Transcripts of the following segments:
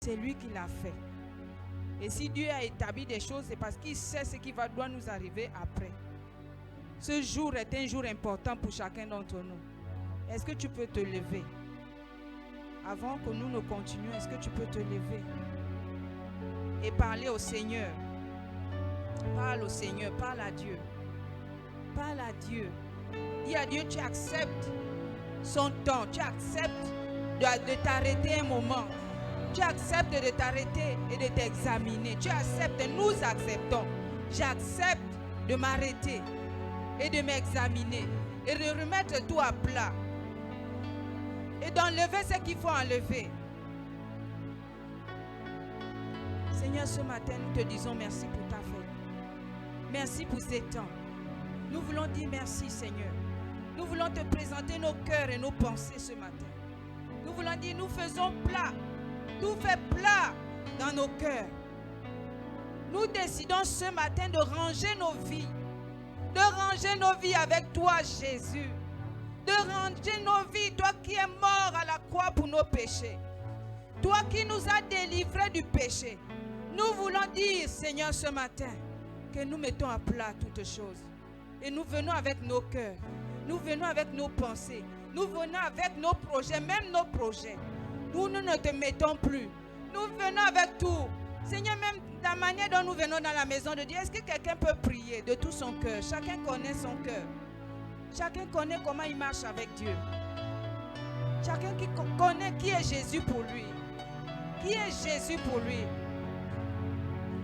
C'est lui qui l'a fait. Et si Dieu a établi des choses, c'est parce qu'il sait ce qui doit nous arriver après. Ce jour est un jour important pour chacun d'entre nous. Est-ce que tu peux te lever? Avant que nous ne continuions, est-ce que tu peux te lever et parler au Seigneur? Parle au Seigneur, parle à Dieu. Parle à Dieu. Dis à Dieu, tu acceptes son temps. Tu acceptes de t'arrêter un moment. Tu acceptes de t'arrêter et de t'examiner. Tu acceptes, nous acceptons. J'accepte de m'arrêter et de m'examiner et de remettre tout à plat et d'enlever ce qu'il faut enlever. Seigneur, ce matin, nous te disons merci pour ta fête. Merci pour ces temps. Nous voulons dire merci, Seigneur. Nous voulons te présenter nos cœurs et nos pensées ce matin. Nous voulons dire, nous faisons plat. Tout fait plat dans nos cœurs. Nous décidons ce matin de ranger nos vies. De ranger nos vies avec toi, Jésus. De ranger nos vies, toi qui es mort à la croix pour nos péchés. Toi qui nous as délivrés du péché. Nous voulons dire, Seigneur, ce matin, que nous mettons à plat toutes choses. Et nous venons avec nos cœurs. Nous venons avec nos pensées. Nous venons avec nos projets, même nos projets. Nous ne te mettons plus. Nous venons avec tout. Seigneur, même la manière dont nous venons dans la maison de Dieu, est-ce que quelqu'un peut prier de tout son cœur? Chacun connaît son cœur. Chacun connaît comment il marche avec Dieu. Chacun qui connaît qui est Jésus pour lui. Qui est Jésus pour lui?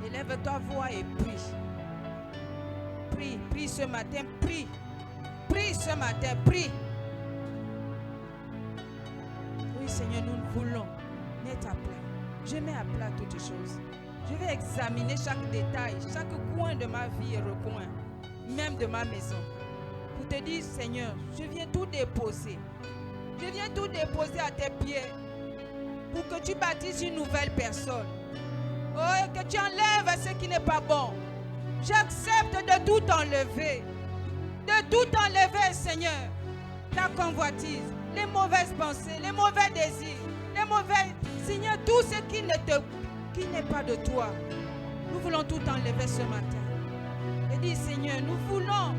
Élève ta voix et prie. Prie, prie ce matin, prie. Prie ce matin, prie. Oui, Seigneur, nous voulons mettre à plat. Je mets à plat toutes choses. Je vais examiner chaque détail, chaque coin de ma vie et recoin, même de ma maison. Pour te dire, Seigneur, je viens tout déposer. Je viens tout déposer à tes pieds pour que tu baptises une nouvelle personne. Oh, et que tu enlèves ce qui n'est pas bon. J'accepte de tout enlever. De tout enlever, Seigneur. La convoitise, les mauvaises pensées, les mauvais désirs, les mauvais... Seigneur, tout ce qui n'est pas de toi. Nous voulons tout enlever ce matin. Et dis, Seigneur, nous voulons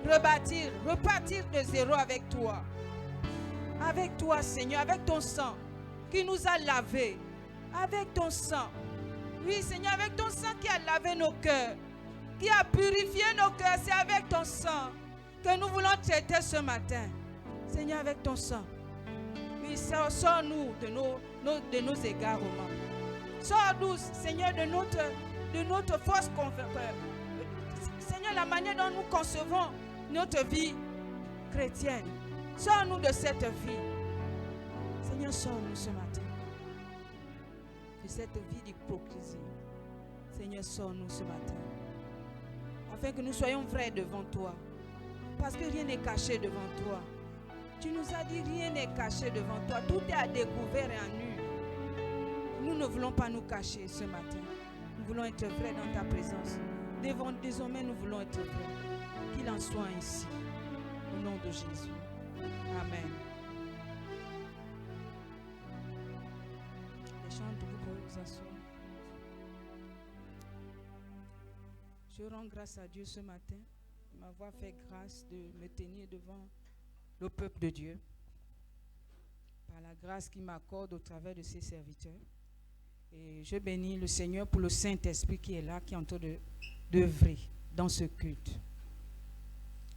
rebâtir, repartir de zéro avec toi. Avec toi, Seigneur, avec ton sang qui nous a lavés. Avec ton sang. Oui, Seigneur, avec ton sang qui a lavé nos cœurs, qui a purifié nos cœurs. C'est avec ton sang que nous voulons traiter ce matin. Seigneur, avec ton sang. Oui, sors-nous de nos égarements. Sors-nous, Seigneur, de notre fausse confiance. Seigneur, la manière dont nous concevons notre vie chrétienne. Sors-nous de cette vie. Seigneur, sors-nous ce matin de cette vie d'hypocrisie. Seigneur, sors-nous ce matin. Afin que nous soyons vrais devant toi. Parce que rien n'est caché devant toi. Tu nous as dit rien n'est caché devant toi. Tout est à découvert et à nu. Nous ne voulons pas nous cacher ce matin. Nous voulons être vrais dans ta présence. Désormais, nous voulons être vrais. Qu'il en soit ainsi. Au nom de Jésus. Amen. Les chants, vous pouvez vous asseoir. Je rends grâce à Dieu ce matin de m'avoir fait grâce de me tenir devant le peuple de Dieu, par la grâce qu'il m'accorde au travers de ses serviteurs. Et je bénis le Seigneur pour le Saint-Esprit qui est là, qui est en train d'œuvrer dans ce culte.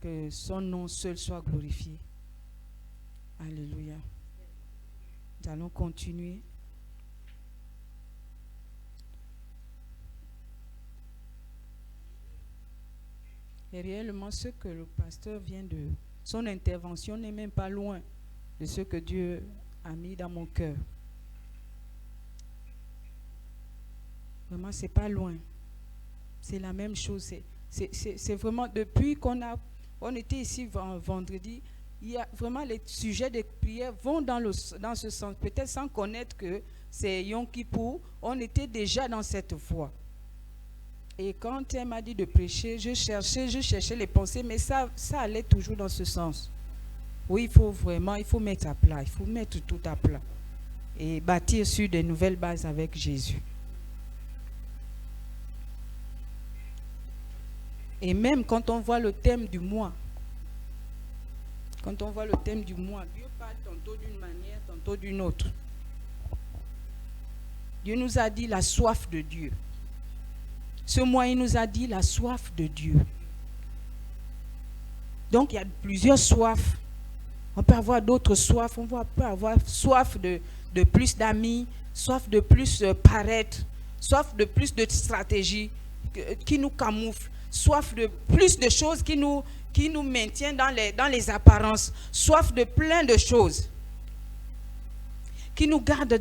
Que son nom seul soit glorifié. Alléluia. Nous allons continuer. Et réellement, ce que le pasteur vient de... Son intervention n'est même pas loin de ce que Dieu a mis dans mon cœur. Vraiment, c'est pas loin. C'est la même chose. C'est vraiment depuis on était ici vendredi, il y a vraiment les sujets de prière vont dans ce sens. Peut-être sans connaître que c'est Yom Kippour, on était déjà dans cette voie. Et quand elle m'a dit de prêcher, je cherchais les pensées, mais ça allait toujours dans ce sens. Oui, il faut mettre à plat, il faut mettre tout à plat. et bâtir sur de nouvelles bases avec Jésus. Et même quand on voit le thème du mois, Dieu parle tantôt d'une manière, tantôt d'une autre. Dieu nous a dit la soif de Dieu. Ce mois, il nous a dit la soif de Dieu. Donc, il y a plusieurs soifs. On peut avoir d'autres soifs. On peut avoir soif de plus d'amis, soif de plus paraître, soif de plus de stratégie qui nous camoufle, soif de plus de choses qui nous maintient dans les apparences, soif de plein de choses qui nous garde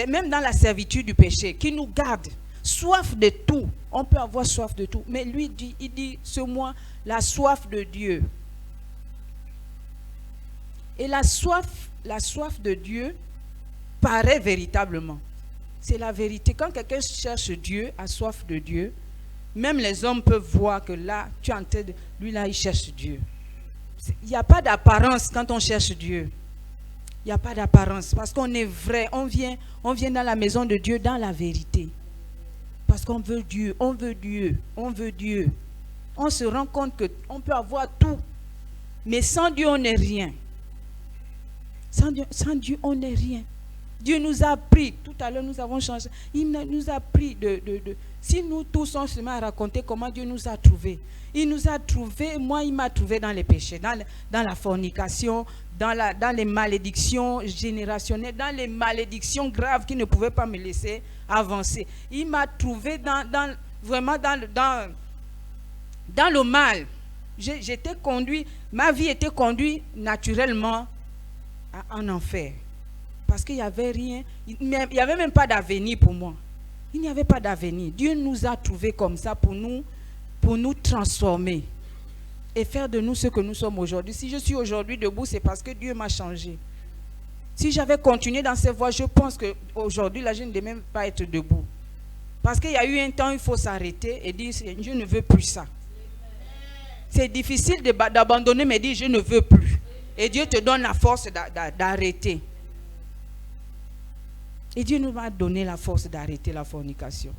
même dans la servitude du péché, qui nous garde, soif de tout. On peut avoir soif de tout, mais lui il dit ce mois la soif de Dieu. Et la soif de Dieu paraît véritablement. C'est la vérité. Quand quelqu'un cherche Dieu, a soif de Dieu, même les hommes peuvent voir que là, tu es en train de... Lui là, il cherche Dieu. Il n'y a pas d'apparence quand on cherche Dieu. Il n'y a pas d'apparence parce qu'on est vrai. On vient dans la maison de Dieu dans la vérité. Parce qu'on veut Dieu, on veut Dieu, on veut Dieu. On se rend compte qu'on peut avoir tout. Mais sans Dieu, on n'est rien. Sans Dieu, on n'est rien. Dieu nous a pris, tout à l'heure nous avons changé, il nous a pris si nous tous on se met à raconter comment Dieu nous a trouvés. Il nous a trouvés, moi il m'a trouvé dans les péchés, dans la fornication, dans les malédictions générationnelles, dans les malédictions graves qui ne pouvaient pas me laisser avancer. Il m'a trouvé vraiment dans le mal. J'étais conduit, ma vie était conduite naturellement en enfer. Parce qu'il n'y avait rien, il n'y avait même pas d'avenir pour moi. Il n'y avait pas d'avenir. Dieu nous a trouvés comme ça pour nous transformer et faire de nous ce que nous sommes aujourd'hui. Si je suis aujourd'hui debout, c'est parce que Dieu m'a changé. Si j'avais continué dans cette voie, je pense qu'aujourd'hui, là, je ne devais même pas être debout. Parce qu'il y a eu un temps, il faut s'arrêter et dire, je ne veux plus ça. C'est difficile d'abandonner, mais dire, je ne veux plus. Et Dieu te donne la force d'arrêter. Et Dieu nous a donné la force d'arrêter la fornication.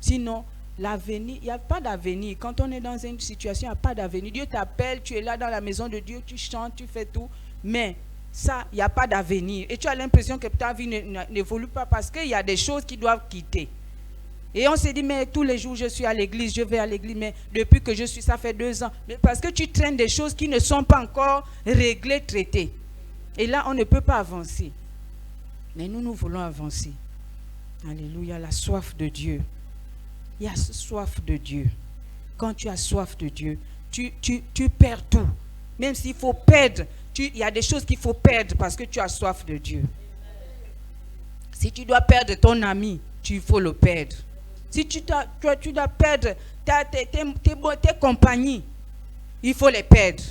Sinon, l'avenir, il n'y a pas d'avenir. Quand on est dans une situation, il n'y a pas d'avenir. Dieu t'appelle, tu es là dans la maison de Dieu, tu chantes, tu fais tout. Mais ça, il n'y a pas d'avenir. Et tu as l'impression que ta vie n'évolue pas parce qu'il y a des choses qui doivent quitter. Et on s'est dit, mais tous les jours je suis à l'église, je vais à l'église, mais depuis que je suis, ça fait 2 ans. Mais parce que tu traînes des choses qui ne sont pas encore réglées, traitées. Et là, on ne peut pas avancer. Mais nous voulons avancer. Alléluia, la soif de Dieu. Il y a soif de Dieu. Quand tu as soif de Dieu, tu perds tout. Même s'il faut perdre, il y a des choses qu'il faut perdre parce que tu as soif de Dieu. Si tu dois perdre ton ami, il faut le perdre. Si tu dois perdre tes compagnies, il faut les perdre.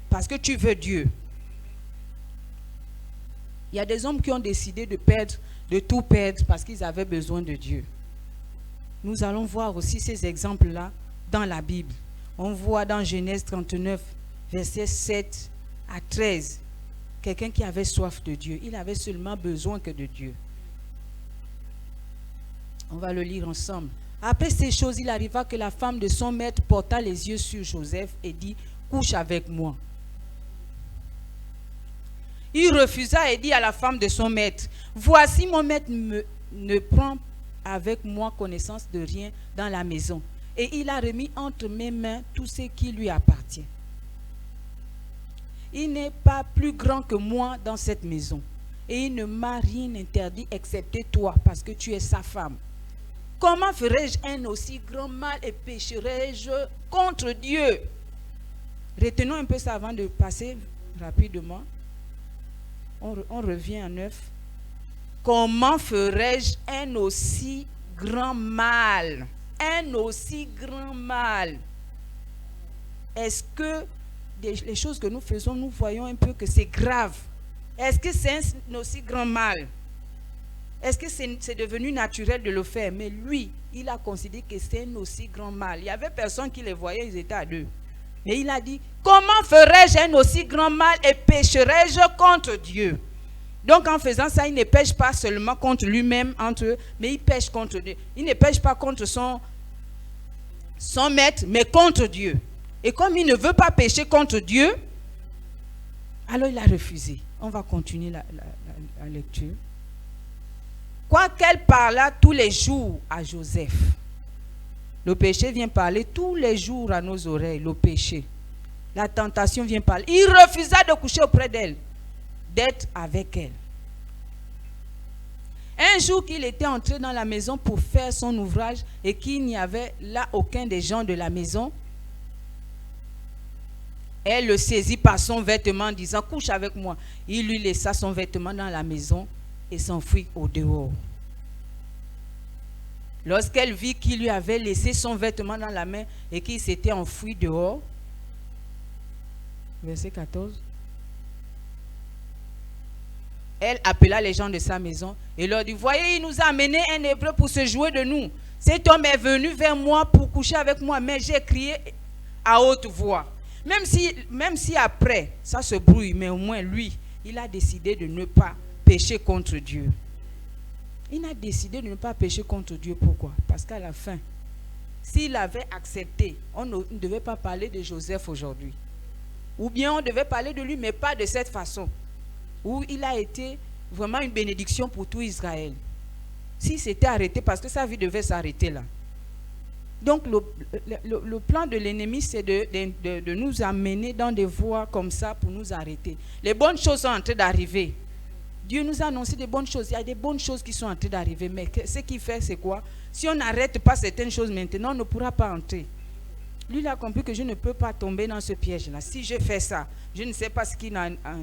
Parce que tu veux Dieu. Il y a des hommes qui ont décidé de tout perdre parce qu'ils avaient besoin de Dieu. Nous allons voir aussi ces exemples-là dans la Bible. On voit dans Genèse 39, versets 7 à 13, quelqu'un qui avait soif de Dieu. Il avait seulement besoin que de Dieu. On va le lire ensemble. Après ces choses, il arriva que la femme de son maître porta les yeux sur Joseph et dit, couche avec moi. Il refusa et dit à la femme de son maître, voici mon maître ne prend avec moi connaissance de rien dans la maison. Et il a remis entre mes mains tout ce qui lui appartient. Il n'est pas plus grand que moi dans cette maison. Et il ne m'a rien interdit excepté toi, parce que tu es sa femme. Comment ferais-je un aussi grand mal et pécherais-je contre Dieu? Retenons un peu ça avant de passer rapidement. On revient à 9. Comment ferais-je un aussi grand mal? Un aussi grand mal. Est-ce que les choses que nous faisons, nous voyons un peu que c'est grave? Est-ce que c'est un aussi grand mal? Est-ce que c'est devenu naturel de le faire? Mais lui, il a considéré que c'est un aussi grand mal. Il y avait personne qui les voyait, ils étaient à deux. Mais il a dit, comment ferais-je un aussi grand mal et pécherais-je contre Dieu? Donc en faisant ça, il ne pêche pas seulement contre lui-même, entre eux, mais il pêche contre Dieu. Il ne pêche pas contre son maître, mais contre Dieu. Et comme il ne veut pas pécher contre Dieu, alors il a refusé. On va continuer la lecture. Quoiqu'elle parla tous les jours à Joseph, le péché vient parler tous les jours à nos oreilles, le péché. La tentation vient parler. Il refusa de coucher auprès d'elle, d'être avec elle. Un jour qu'il était entré dans la maison pour faire son ouvrage et qu'il n'y avait là aucun des gens de la maison, elle le saisit par son vêtement en disant, couche avec moi. Il lui laissa son vêtement dans la maison et s'enfuit au dehors. Lorsqu'elle vit qu'il lui avait laissé son vêtement dans la main et qu'il s'était enfui dehors, verset 14, elle appela les gens de sa maison et leur dit, voyez, il nous a amené un Hébreu pour se jouer de nous. Cet homme est venu vers moi pour coucher avec moi, mais j'ai crié à haute voix. Même si après, ça se brouille, mais au moins lui, il a décidé de ne pas pécher contre Dieu. Il a décidé de ne pas pécher contre Dieu. Pourquoi? Parce qu'à la fin, s'il avait accepté, on ne devait pas parler de Joseph aujourd'hui. Ou bien on devait parler de lui, mais pas de cette façon. Où il a été vraiment une bénédiction pour tout Israël. S'il s'était arrêté, parce que sa vie devait s'arrêter là. Donc le plan de l'ennemi, c'est de nous amener dans des voies comme ça pour nous arrêter. Les bonnes choses sont en train d'arriver. Dieu nous a annoncé des bonnes choses. Il y a des bonnes choses qui sont en train d'arriver. Mais ce qu'il fait, c'est quoi? Si on n'arrête pas certaines choses maintenant, on ne pourra pas entrer. Lui, il a compris que je ne peux pas tomber dans ce piège-là. Si je fais ça, je ne sais pas ce qui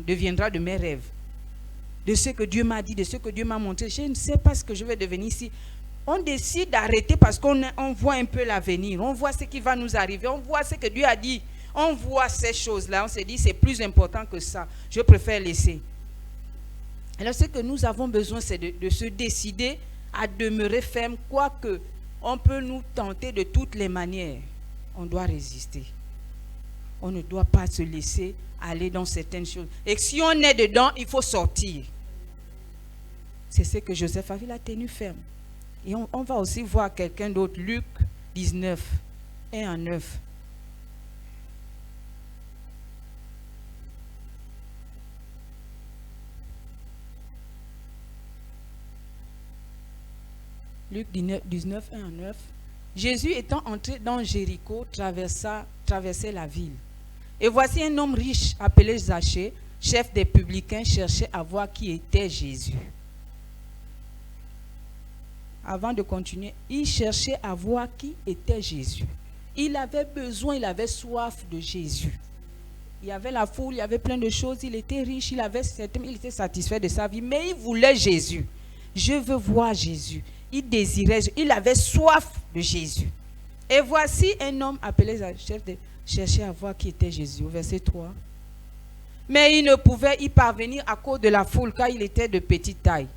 deviendra de mes rêves. De ce que Dieu m'a dit, de ce que Dieu m'a montré. Je ne sais pas ce que je vais devenir ici. On décide d'arrêter parce qu'on voit un peu l'avenir. On voit ce qui va nous arriver. On voit ce que Dieu a dit. On voit ces choses-là. On se dit, c'est plus important que ça. Je préfère laisser. Alors, ce que nous avons besoin, c'est de se décider à demeurer ferme. Quoique, on peut nous tenter de toutes les manières. On doit résister. On ne doit pas se laisser aller dans certaines choses. Et si on est dedans, il faut sortir. C'est ce que Joseph a fait. Il a tenu ferme. Et on va aussi voir quelqu'un d'autre. Luc 19, 1 à 9. Luc 19, 1 à 9. Jésus étant entré dans Jéricho, traversait la ville. Et voici un homme riche appelé Zachée, chef des publicains, cherchait à voir qui était Jésus. Avant de continuer, il cherchait à voir qui était Jésus. Il avait besoin, il avait soif de Jésus. Il y avait la foule, il y avait plein de choses, il était riche, il était satisfait de sa vie, mais il voulait Jésus. Je veux voir Jésus. Il désirait, il avait soif de Jésus. Et voici un homme appelé chef de chercher à voir qui était Jésus. Au verset 3. Mais il ne pouvait y parvenir à cause de la foule, car il était de petite taille.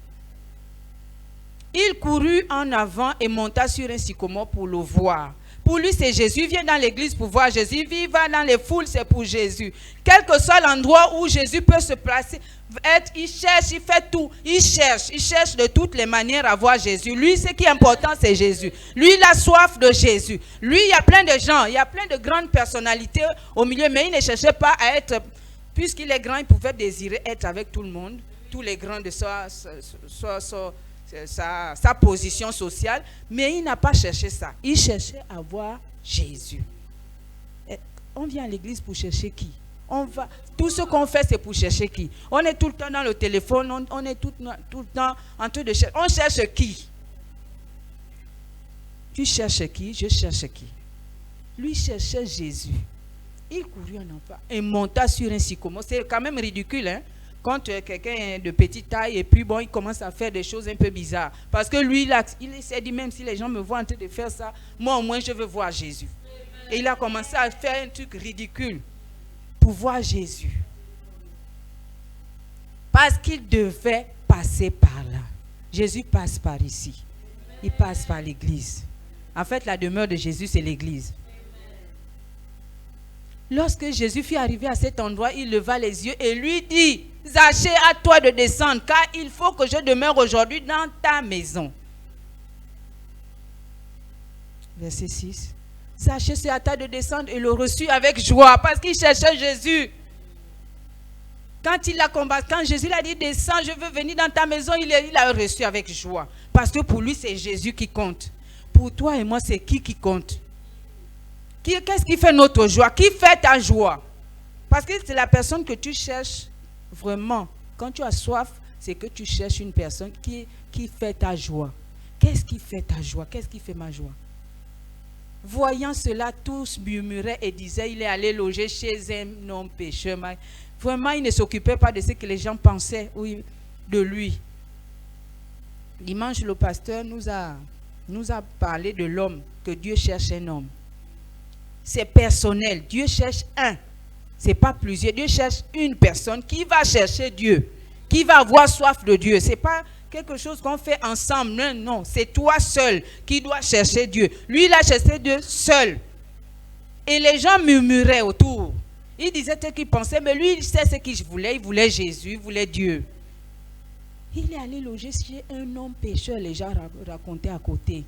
Il courut en avant et monta sur un sycomore pour le voir. Pour lui, c'est Jésus. Il vient dans l'église pour voir Jésus. Il va dans les foules, c'est pour Jésus. Quel que soit l'endroit où Jésus peut se placer, il cherche, il fait tout. Il cherche de toutes les manières à voir Jésus. Lui, ce qui est important, c'est Jésus. Lui, il a soif de Jésus. Lui, il y a plein de gens, il y a plein de grandes personnalités au milieu, mais il ne cherchait pas à être, puisqu'il est grand, il pouvait désirer être avec tout le monde, tous les grands de sa position sociale, mais il n'a pas cherché ça. Il cherchait à voir Jésus. Et on vient à l'église pour chercher qui? Tout ce qu'on fait, c'est pour chercher qui? On est tout le temps dans le téléphone, on est tout le temps en train de chercher. On cherche qui? Tu cherches qui? Je cherche qui? Lui cherchait Jésus. Il courut en enfant et monta sur un sycomore. C'est quand même ridicule, hein? Quand quelqu'un est de petite taille et puis bon, il commence à faire des choses un peu bizarres. Parce que lui, il s'est dit, même si les gens me voient en train de faire ça, moi au moins je veux voir Jésus. Et il a commencé à faire un truc ridicule pour voir Jésus. Parce qu'il devait passer par là. Jésus passe par ici. Il passe par l'église. En fait, la demeure de Jésus, c'est l'église. Lorsque Jésus fut arrivé à cet endroit, il leva les yeux et lui dit, Zachée, à toi de descendre, car il faut que je demeure aujourd'hui dans ta maison. Verset 6. Zachée, c'est à toi de descendre et le reçut avec joie parce qu'il cherchait Jésus. Quand il a combattu, quand Jésus l'a dit descends, je veux venir dans ta maison, il a reçu avec joie. Parce que pour lui, c'est Jésus qui compte. Pour toi et moi, c'est qui compte? Qu'est-ce qui fait notre joie? Qui fait ta joie? Parce que c'est la personne que tu cherches vraiment. Quand tu as soif, c'est que tu cherches une personne qui fait ta joie. Qu'est-ce qui fait ta joie? Qu'est-ce qui fait ma joie? Voyant cela, tous murmuraient et disaient, il est allé loger chez un homme pécheur. Vraiment, il ne s'occupait pas de ce que les gens pensaient de lui. Dimanche, le pasteur nous a parlé de l'homme, que Dieu cherche un homme. C'est personnel. Dieu cherche un. Ce n'est pas plusieurs. Dieu cherche une personne qui va chercher Dieu, qui va avoir soif de Dieu. Ce n'est pas quelque chose qu'on fait ensemble. Non, non. C'est toi seul qui dois chercher Dieu. Lui, il a cherché Dieu seul. Et les gens murmuraient autour. Il disait ce qu'il pensait, mais lui, il sait ce qu'il voulait. Il voulait Jésus, il voulait Dieu. Il est allé loger chez un homme pécheur, les gens racontaient à côté.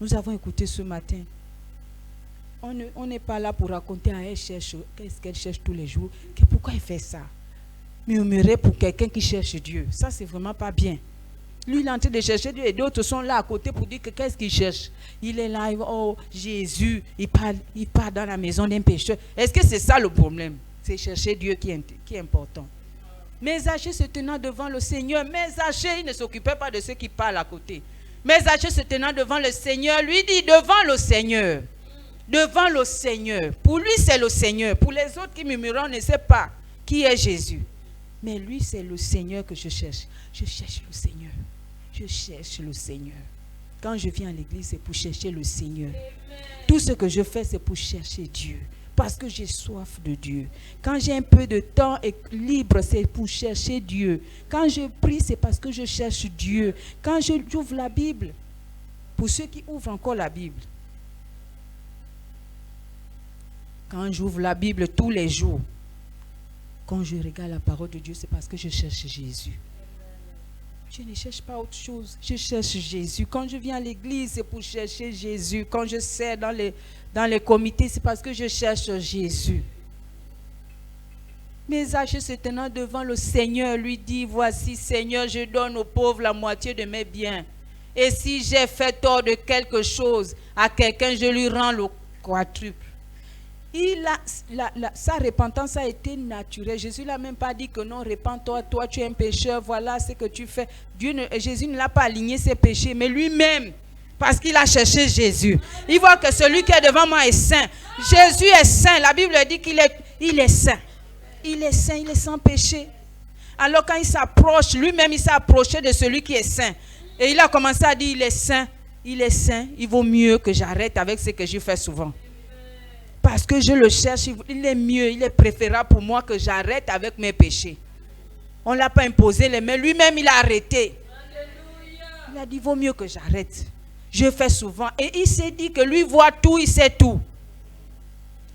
Nous avons écouté ce matin. On n'est pas là pour raconter à elle cherche, qu'est-ce qu'elle cherche tous les jours. Pourquoi elle fait ça? Murmurer pour quelqu'un qui cherche Dieu. Ça, c'est vraiment pas bien. Lui, il est en train de chercher Dieu et d'autres sont là à côté pour dire que qu'est-ce qu'il cherche. Il est là, oh Jésus, il part dans la maison d'un pécheur. Est-ce que c'est ça le problème? C'est chercher Dieu qui est important. Mais Zachée se tenant devant le Seigneur, mais Zachée, il ne s'occupait pas de ceux qui parlent à côté. Mais Zachée se tenant devant le Seigneur, lui dit devant le Seigneur. Devant le Seigneur. Pour lui, c'est le Seigneur. Pour les autres qui murmurent, on ne sait pas qui est Jésus. Mais lui, c'est le Seigneur que je cherche. Je cherche le Seigneur. Je cherche le Seigneur. Quand je viens à l'église, c'est pour chercher le Seigneur. Tout ce que je fais, c'est pour chercher Dieu. Parce que j'ai soif de Dieu. Quand j'ai un peu de temps libre, c'est pour chercher Dieu. Quand je prie, c'est parce que je cherche Dieu. Quand j'ouvre la Bible, pour ceux qui ouvrent encore la Bible, quand j'ouvre la Bible tous les jours, quand je regarde la parole de Dieu, c'est parce que je cherche Jésus. Je ne cherche pas autre chose. Je cherche Jésus. Quand je viens à l'église, c'est pour chercher Jésus. Quand je sers dans les comités, c'est parce que je cherche Jésus. Mais Zachée se tenant devant le Seigneur lui dit, voici Seigneur, je donne aux pauvres la moitié de mes biens. Et si j'ai fait tort de quelque chose à quelqu'un, je lui rends le quadruple. Sa repentance a été naturelle. Jésus n'a même pas dit que non, repens-toi, toi tu es un pécheur, voilà ce que tu fais. Jésus ne l'a pas aligné ses péchés, mais lui-même, parce qu'il a cherché Jésus. Il voit que celui qui est devant moi est saint. Jésus est saint. La Bible dit qu'il est saint. Il est saint, il est sans péché. Alors quand il s'approche, lui-même il s'est approché de celui qui est saint. Et il a commencé à dire, il est saint, il vaut mieux que j'arrête avec ce que je fais souvent. Parce que je le cherche, il est mieux, il est préférable pour moi que j'arrête avec mes péchés. On ne l'a pas imposé les mains, lui-même il a arrêté. Il a dit, il vaut mieux que j'arrête. Je fais souvent. Et il s'est dit que lui voit tout, il sait tout.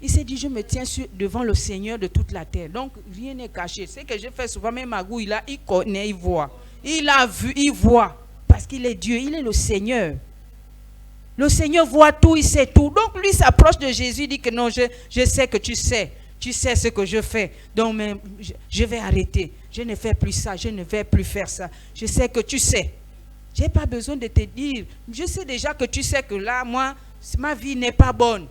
Il s'est dit, je me tiens devant le Seigneur de toute la terre. Donc rien n'est caché. C'est que je fais souvent, même Magou, il connaît, il voit. Il a vu, il voit. Parce qu'il est Dieu, il est le Seigneur. Le Seigneur voit tout, il sait tout. Donc lui s'approche de Jésus, il dit que non, je sais que tu sais ce que je fais. Donc je vais arrêter. Je ne fais plus ça, je ne vais plus faire ça. Je sais que tu sais. Je n'ai pas besoin de te dire. Je sais déjà que tu sais que là, moi, ma vie n'est pas bonne.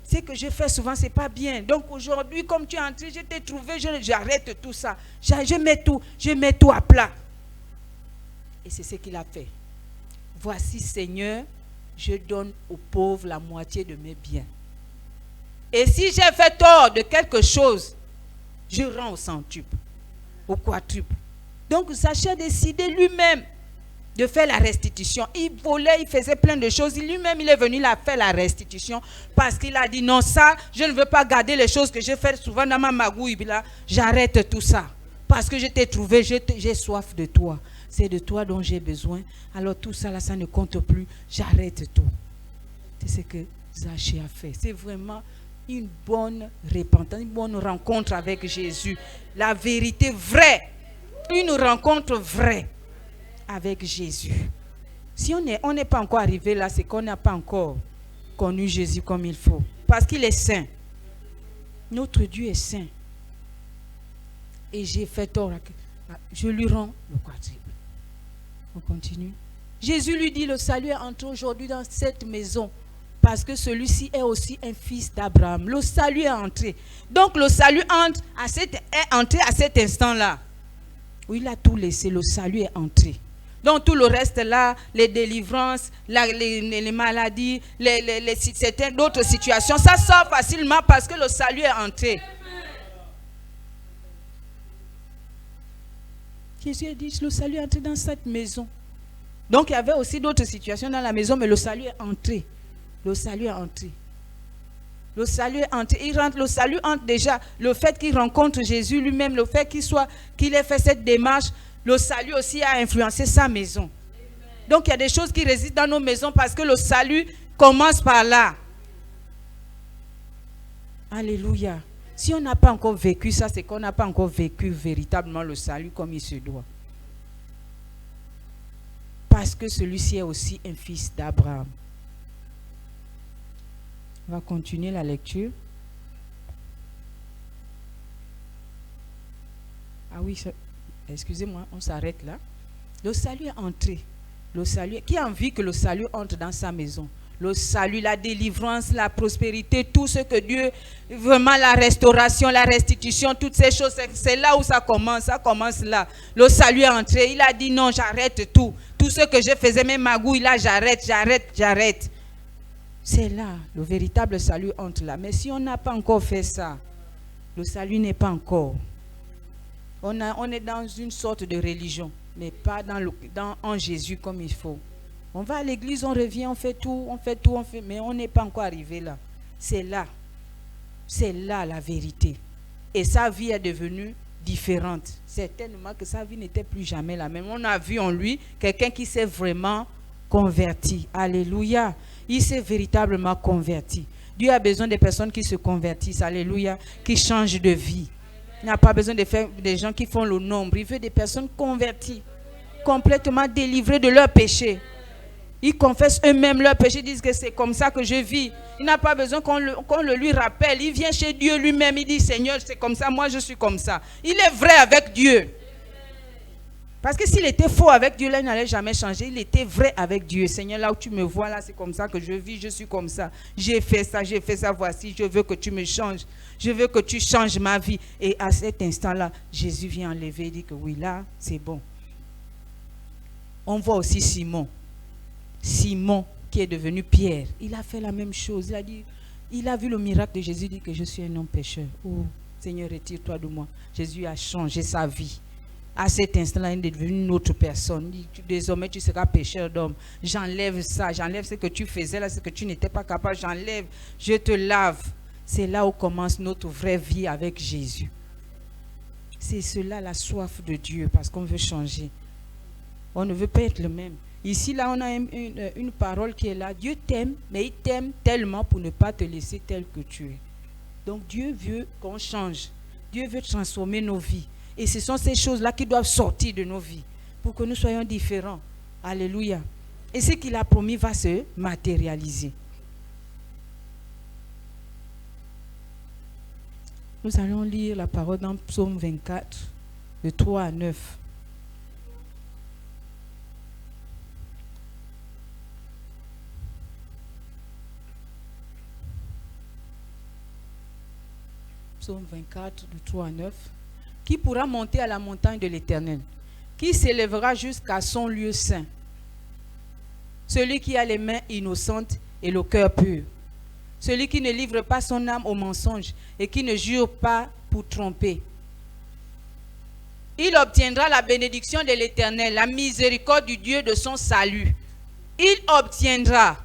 Ce que je fais souvent, ce n'est pas bien. Donc aujourd'hui, comme tu es entré, je t'ai trouvé, j'arrête tout ça. Je mets tout à plat. Et c'est ce qu'il a fait. Voici, Seigneur, je donne aux pauvres la moitié de mes biens. Et si j'ai fait tort de quelque chose, je rends au centuple, au quadruple. Donc Zachée a décidé lui-même de faire la restitution. Il volait, il faisait plein de choses. Lui-même, il est venu faire la restitution parce qu'il a dit non, ça, je ne veux pas garder les choses que je fais souvent dans ma magouille. J'arrête tout ça parce que je t'ai trouvé, j'ai soif de toi. C'est de toi dont j'ai besoin. Alors tout ça, là, ça ne compte plus. J'arrête tout. C'est ce que Zachée a fait. C'est vraiment une bonne repentance, une bonne rencontre avec Jésus. La vérité vraie. Une rencontre vraie avec Jésus. Si on n'est pas encore arrivé là, c'est qu'on n'a pas encore connu Jésus comme il faut. Parce qu'il est saint. Notre Dieu est saint. Et j'ai fait tort. Je lui rends le quadruple. On continue. Jésus lui dit, le salut est entré aujourd'hui dans cette maison. Parce que celui-ci est aussi un fils d'Abraham. Le salut est entré. Donc le salut est entré à cet instant-là. Où il a tout laissé, le salut est entré. Donc tout le reste là, les délivrances, les maladies, certaines d'autres situations, ça sort facilement parce que le salut est entré. Jésus a dit, le salut est entré dans cette maison. Donc il y avait aussi d'autres situations dans la maison, mais le salut est entré. Le salut est entré. Le salut est entré. Il rentre, le salut entre déjà. Le fait qu'il rencontre Jésus lui-même, le fait qu'il ait fait cette démarche, le salut aussi a influencé sa maison. Donc il y a des choses qui résident dans nos maisons parce que le salut commence par là. Alléluia. Si on n'a pas encore vécu ça, c'est qu'on n'a pas encore vécu véritablement le salut comme il se doit. Parce que celui-ci est aussi un fils d'Abraham. On va continuer la lecture. Ah oui, excusez-moi, on s'arrête là. Le salut est entré. Le salut, qui a envie que le salut entre dans sa maison? Le salut, la délivrance, la prospérité, tout ce que Dieu, vraiment la restauration, la restitution, toutes ces choses, c'est là où ça commence là. Le salut est entré, il a dit non, j'arrête tout. Tout ce que je faisais, même magouille, là, j'arrête. C'est là, le véritable salut entre là. Mais si on n'a pas encore fait ça, le salut n'est pas encore. On est dans une sorte de religion, mais pas en Jésus comme il faut. On va à l'église, on revient, on fait tout, mais on n'est pas encore arrivé là. C'est là la vérité. Et sa vie est devenue différente. Certainement que sa vie n'était plus jamais la même. On a vu en lui quelqu'un qui s'est vraiment converti. Alléluia. Il s'est véritablement converti. Dieu a besoin de personnes qui se convertissent. Alléluia. Qui changent de vie. Il n'a pas besoin de faire des gens qui font le nombre. Il veut des personnes converties. Complètement délivrées de leurs péchés. Ils confessent eux-mêmes leurs péchés, disent que c'est comme ça que je vis. Il n'a pas besoin qu'on le lui rappelle. Il vient chez Dieu lui-même, il dit, Seigneur, c'est comme ça, moi je suis comme ça. Il est vrai avec Dieu. Parce que s'il était faux avec Dieu, là, il n'allait jamais changer. Il était vrai avec Dieu. Seigneur, là où tu me vois, là, c'est comme ça que je vis, je suis comme ça. J'ai fait ça, voici, je veux que tu me changes. Je veux que tu changes ma vie. Et à cet instant-là, Jésus vient enlever, il dit que oui, là, c'est bon. On voit aussi Simon, qui est devenu Pierre, il a fait la même chose. Il a vu le miracle de Jésus, il dit que je suis un homme pécheur. Oh, Seigneur, retire-toi de moi. Jésus a changé sa vie. À cet instant-là, il est devenu une autre personne. Il dit, désormais, tu seras pécheur d'homme. J'enlève ça, j'enlève ce que tu faisais là, ce que tu n'étais pas capable. J'enlève, je te lave. C'est là où commence notre vraie vie avec Jésus. C'est cela la soif de Dieu, parce qu'on veut changer. On ne veut pas être le même. Ici, là, on a une parole qui est là. Dieu t'aime, mais il t'aime tellement pour ne pas te laisser tel que tu es. Donc, Dieu veut qu'on change. Dieu veut transformer nos vies. Et ce sont ces choses-là qui doivent sortir de nos vies pour que nous soyons différents. Alléluia. Et ce qu'il a promis va se matérialiser. Nous allons lire la parole dans Psaume 24, de 3 à 9. Psaume 24, de 3 à 9. Qui pourra monter à la montagne de l'Éternel? Qui s'élèvera jusqu'à son lieu saint? Celui qui a les mains innocentes et le cœur pur. Celui qui ne livre pas son âme au mensonge et qui ne jure pas pour tromper. Il obtiendra la bénédiction de l'Éternel, la miséricorde du Dieu de son salut. Il obtiendra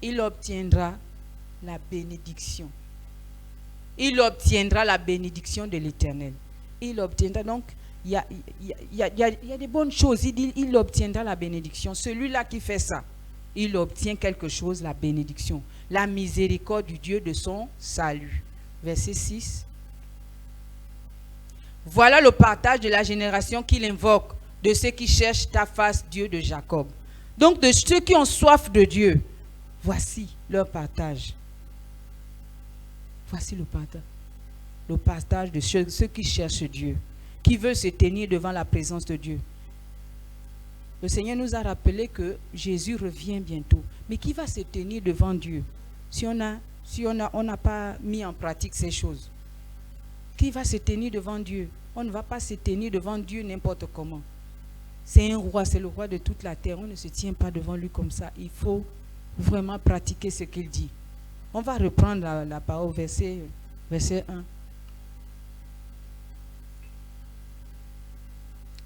la bénédiction. Il obtiendra la bénédiction de l'Éternel. Il obtiendra donc, il y a des bonnes choses. Il dit, il obtiendra la bénédiction. Celui-là qui fait ça, il obtient quelque chose, la bénédiction. la miséricorde du Dieu de son salut. Verset 6. Voilà le partage de la génération qu'il invoque, de ceux qui cherchent ta face, Dieu de Jacob. Donc de ceux qui ont soif de Dieu, voici leur partage. Voici le partage. Le partage de ceux qui cherchent Dieu, qui veulent se tenir devant la présence de Dieu. Le Seigneur nous a rappelé que Jésus revient bientôt. Mais qui va se tenir devant Dieu si on n'a pas mis en pratique ces choses? Qui va se tenir devant Dieu? On ne va pas se tenir devant Dieu n'importe comment. C'est un roi, c'est le roi de toute la terre. On ne se tient pas devant lui comme ça. Il faut vraiment pratiquer ce qu'il dit. On va reprendre la parole, verset 1.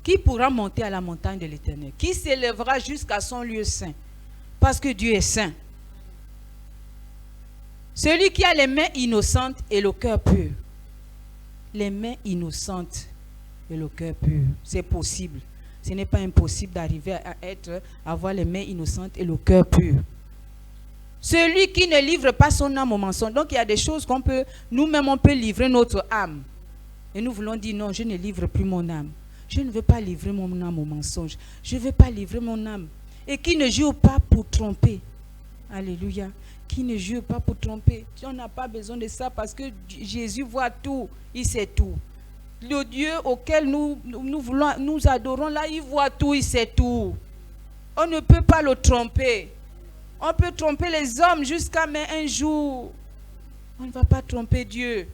Qui pourra monter à la montagne de l'Éternel? Qui s'élèvera jusqu'à son lieu saint? Parce que Dieu est saint. Celui qui a les mains innocentes et le cœur pur. Les mains innocentes et le cœur pur. C'est possible. Ce n'est pas impossible d'arriver à avoir les mains innocentes et le cœur pur. Celui qui ne livre pas son âme au mensonge. Donc il y a des choses qu'on peut, nous-mêmes on peut livrer notre âme. Et nous voulons dire non, je ne livre plus mon âme. Je ne veux pas livrer mon âme au mensonge. Je ne veux pas livrer mon âme. Et qui ne jure pas pour tromper. Alléluia. Qui ne jure pas pour tromper. On n'a pas besoin de ça parce que Jésus voit tout. Il sait tout. Le Dieu auquel nous adorons, là, il voit tout, il sait tout. On ne peut pas le tromper. On peut tromper les hommes jusqu'à mais un jour. On ne va pas tromper Dieu.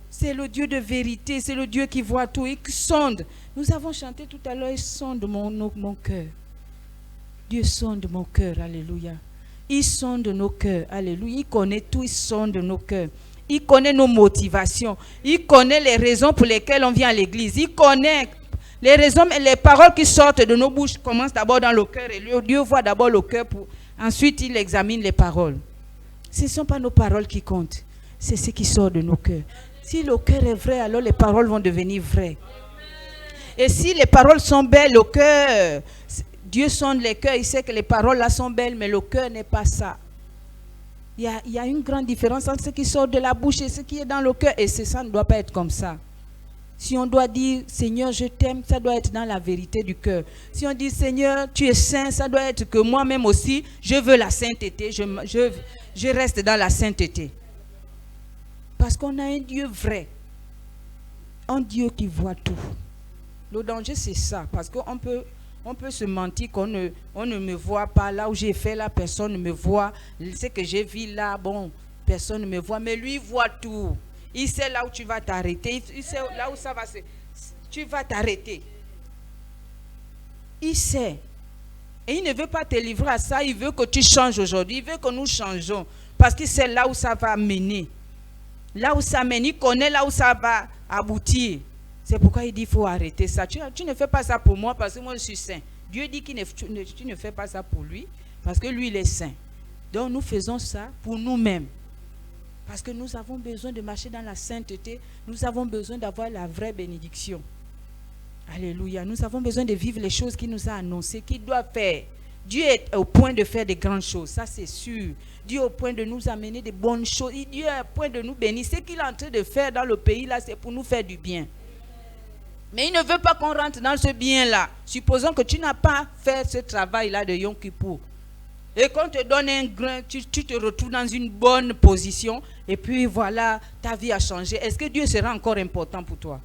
C'est le Dieu de vérité, c'est le Dieu qui voit tout et qui sonde. Nous avons chanté tout à l'heure, il sonde mon cœur. Dieu sonde mon cœur, alléluia. Il sonde nos cœurs, alléluia. Il connaît tout, il sonde nos cœurs. Il connaît nos motivations. Il connaît les raisons pour lesquelles on vient à l'église. Il connaît les raisons, les paroles qui sortent de nos bouches commencent d'abord dans le cœur. Et Dieu voit d'abord le cœur, ensuite il examine les paroles. Ce ne sont pas nos paroles qui comptent, c'est ce qui sort de nos cœurs. Si le cœur est vrai, alors les paroles vont devenir vraies. Et si les paroles sont belles, le cœur, Dieu sonde les cœurs, il sait que les paroles là sont belles, mais le cœur n'est pas ça. Il y a une grande différence entre ce qui sort de la bouche et ce qui est dans le cœur. Et ça ne doit pas être comme ça. Si on doit dire Seigneur, je t'aime, ça doit être dans la vérité du cœur. Si on dit Seigneur, tu es saint, ça doit être que moi-même aussi, je veux la sainteté, je reste dans la sainteté. Parce qu'on a un Dieu vrai. Un Dieu qui voit tout. Le danger, c'est ça. Parce qu'on peut se mentir qu'on ne me voit pas. Là où j'ai fait, là, personne ne me voit. Ce que j'ai vu là, bon, personne ne me voit. Mais lui, il voit tout. Il sait là où tu vas t'arrêter. Il sait là où ça va se... Tu vas t'arrêter. Il sait. Et il ne veut pas te livrer à ça. Il veut que tu changes aujourd'hui. Il veut que nous changeons. Parce qu'il sait là où ça va mener. Là où ça mène. Il connaît là où ça va aboutir. C'est pourquoi il dit qu'il faut arrêter ça. Tu ne fais pas ça pour moi parce que moi je suis saint. Dieu dit que tu ne fais pas ça pour lui parce que lui il est saint. Donc nous faisons ça pour nous-mêmes. Parce que nous avons besoin de marcher dans la sainteté. Nous avons besoin d'avoir la vraie bénédiction. Alléluia. Nous avons besoin de vivre les choses qu'il nous a annoncées, qu'il doit faire. Dieu est au point de faire des grandes choses, ça c'est sûr. Dieu est au point de nous amener des bonnes choses. Dieu est au point de nous bénir. Ce qu'il est en train de faire dans le pays là, c'est pour nous faire du bien. Mais il ne veut pas qu'on rentre dans ce bien-là. Supposons que tu n'as pas fait ce travail-là de Yom Kippour. Et qu'on te donne un grain, tu te retrouves dans une bonne position. Et puis voilà, ta vie a changé. Est-ce que Dieu sera encore important pour toi?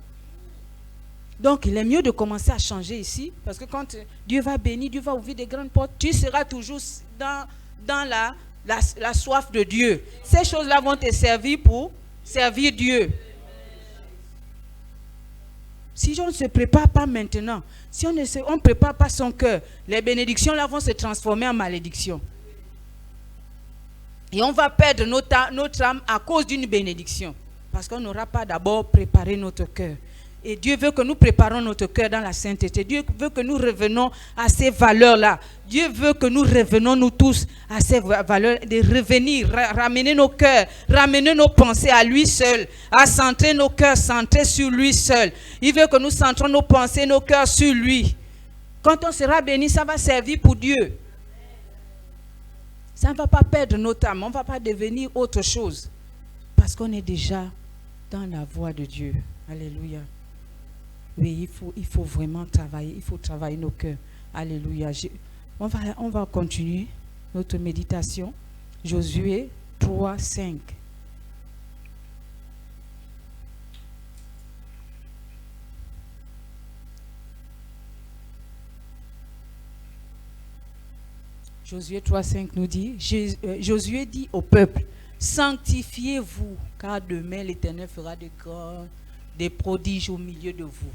Donc il est mieux de commencer à changer ici. Parce que quand Dieu va bénir, Dieu va ouvrir des grandes portes. Tu seras toujours dans la soif de Dieu. Ces choses-là vont te servir pour servir Dieu. Si on ne se prépare pas maintenant, si on ne prépare pas son cœur, les bénédictions là vont se transformer en malédictions. Et on va perdre notre âme à cause d'une bénédiction. Parce qu'on n'aura pas d'abord préparé notre cœur. Et Dieu veut que nous préparons notre cœur dans la sainteté. Dieu veut que nous revenons à ces valeurs-là. Dieu veut que nous revenons, nous tous, à ces valeurs, de revenir, ramener nos cœurs, ramener nos pensées à lui seul, à centrer nos cœurs, centrer sur lui seul. Il veut que nous centrons nos pensées, nos cœurs sur lui. Quand on sera béni, ça va servir pour Dieu. Ça ne va pas perdre notre âme. On ne va pas devenir autre chose. Parce qu'on est déjà dans la voie de Dieu. Alléluia. Oui, il faut vraiment travailler. Il faut travailler nos cœurs. Alléluia. On va continuer notre méditation. Josué 3, 5. Josué 3, 5 nous dit, Josué dit au peuple, sanctifiez-vous, car demain l'Éternel fera des prodiges au milieu de vous.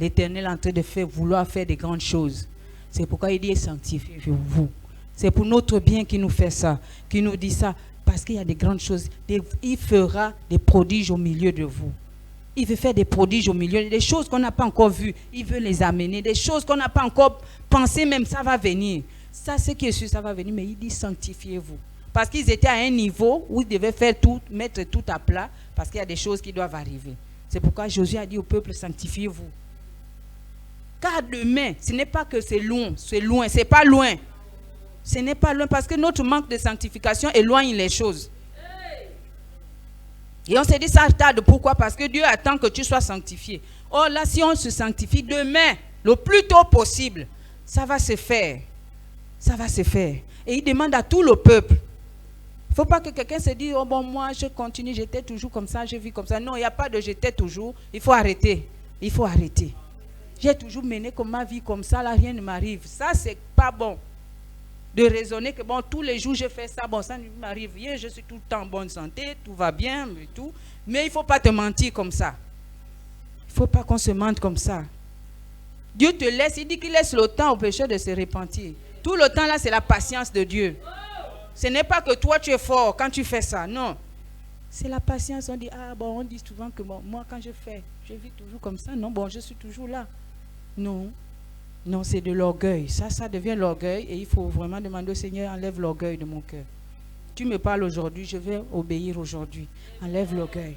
L'Éternel est en train de vouloir faire des grandes choses. C'est pourquoi il dit sanctifiez-vous. C'est pour notre bien qu'il nous fait ça, qu'il nous dit ça, parce qu'il y a des grandes choses. Il fera des prodiges au milieu de vous. Il veut faire des prodiges au milieu, des choses qu'on n'a pas encore vues. Il veut les amener, des choses qu'on n'a pas encore pensées, même ça va venir. Ça, c'est qui est sûr, ça va venir, mais il dit sanctifiez-vous. Parce qu'ils étaient à un niveau où ils devaient faire tout, mettre tout à plat, parce qu'il y a des choses qui doivent arriver. C'est pourquoi Josué a dit au peuple, sanctifiez-vous. Car demain, ce n'est pas que c'est loin, c'est pas loin. Ce n'est pas loin, parce que notre manque de sanctification éloigne les choses. Et on s'est dit, ça tarde, pourquoi? Parce que Dieu attend que tu sois sanctifié. Or là, si on se sanctifie demain, le plus tôt possible, ça va se faire. Ça va se faire. Et il demande à tout le peuple. Il ne faut pas que quelqu'un se dise, oh bon, moi je continue, j'étais toujours comme ça, je vis comme ça. Non, il n'y a pas de j'étais toujours. Il faut arrêter. Il faut arrêter. J'ai toujours mené comme ma vie comme ça, là, rien ne m'arrive. Ça, c'est pas bon. De raisonner que bon, tous les jours je fais ça, bon, ça ne m'arrive rien, je suis tout le temps en bonne santé, tout va bien, et tout. Mais il ne faut pas te mentir comme ça. Il ne faut pas qu'on se mente comme ça. Dieu te laisse, il dit qu'il laisse le temps au pécheur de se repentir. Tout le temps là, c'est la patience de Dieu. Ce n'est pas que toi tu es fort quand tu fais ça, non. C'est la patience, on dit, ah bon, on dit souvent que bon, moi quand je vis toujours comme ça, non, bon, je suis toujours là. Non, non, c'est de l'orgueil. Ça devient l'orgueil et il faut vraiment demander au Seigneur, enlève l'orgueil de mon cœur. Tu me parles aujourd'hui, je vais obéir aujourd'hui. Enlève l'orgueil.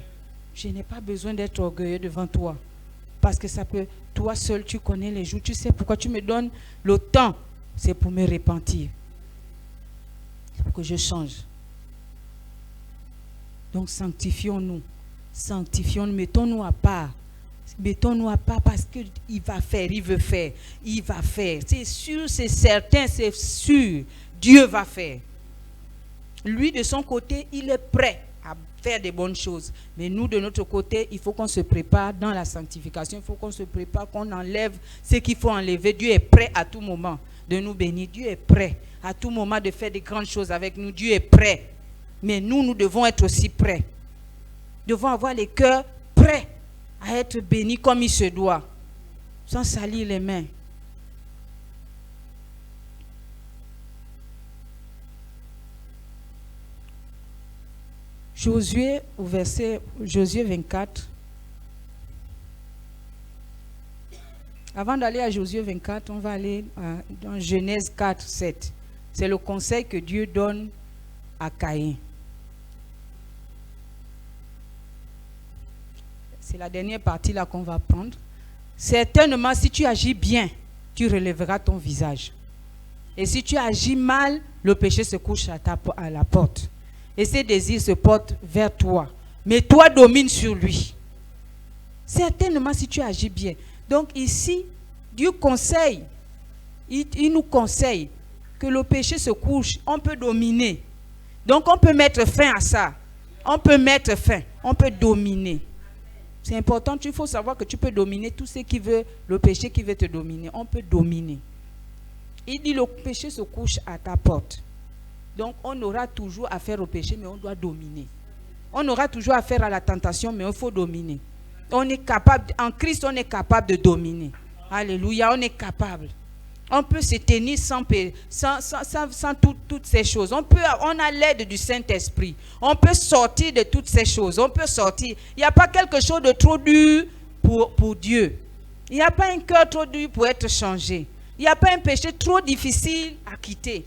Je n'ai pas besoin d'être orgueilleux devant toi. Parce que ça peut, toi seul, tu connais les jours, tu sais pourquoi tu me donnes le temps. C'est pour me repentir. C'est pour que je change. Donc sanctifions-nous. Sanctifions-nous, mettons-nous à part. Mettons-nous à part parce qu'il va faire, il veut faire. Il va faire. C'est sûr, c'est certain, c'est sûr. Dieu va faire. Lui, de son côté, il est prêt à faire des bonnes choses. Mais nous, de notre côté, il faut qu'on se prépare dans la sanctification. Il faut qu'on se prépare, qu'on enlève ce qu'il faut enlever. Dieu est prêt à tout moment de nous bénir. Dieu est prêt à tout moment de faire des grandes choses avec nous. Dieu est prêt. Mais nous devons être aussi prêts. Nous devons avoir les cœurs prêts à être bénis comme il se doit, sans salir les mains. Josué 24. Avant d'aller à Josué 24, on va aller dans Genèse 4, 7. C'est le conseil que Dieu donne à Caïn. C'est la dernière partie là qu'on va prendre. Certainement, si tu agis bien, tu relèveras ton visage. Et si tu agis mal, le péché se couche à la porte. Et ses désirs se portent vers toi. Mais toi, domine sur lui. Certainement, si tu agis bien. Donc ici, Dieu conseille, il nous conseille que le péché se couche, on peut dominer. Donc on peut mettre fin à ça. On peut mettre fin, on peut dominer. C'est important, il faut savoir que tu peux dominer tout ce qui veut, le péché qui veut te dominer. On peut dominer. Il dit le péché se couche à ta porte. Donc on aura toujours affaire au péché, mais on doit dominer. On aura toujours affaire à la tentation, mais il faut dominer. On est capable, en Christ, on est capable de dominer. Alléluia, on est capable. On peut se tenir sans toutes ces choses. On a l'aide du Saint-Esprit. On peut sortir de toutes ces choses. On peut sortir. Il n'y a pas quelque chose de trop dur pour Dieu. Il n'y a pas un cœur trop dur pour être changé. Il n'y a pas un péché trop difficile à quitter.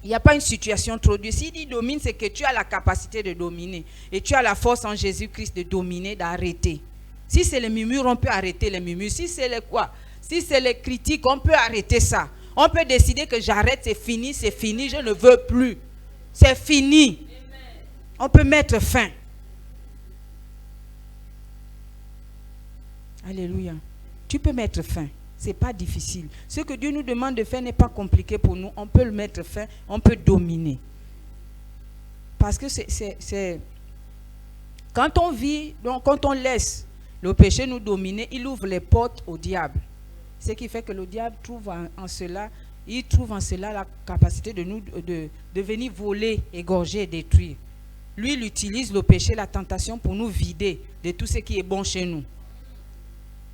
Il n'y a pas une situation trop dure. S'il dit domine, c'est que tu as la capacité de dominer. Et tu as la force en Jésus-Christ de dominer, d'arrêter. Si c'est les murmures, on peut arrêter les murmures. Si c'est les quoi? Si c'est les critiques, on peut arrêter ça. On peut décider que j'arrête, c'est fini, je ne veux plus. C'est fini. On peut mettre fin. Alléluia. Tu peux mettre fin. Ce n'est pas difficile. Ce que Dieu nous demande de faire n'est pas compliqué pour nous. On peut le mettre fin, on peut dominer. Parce que c'est quand on vit, donc quand on laisse le péché nous dominer, il ouvre les portes au diable. Ce qui fait que le diable trouve en cela la capacité de venir voler, égorger et détruire. Lui, il utilise le péché, la tentation pour nous vider de tout ce qui est bon chez nous.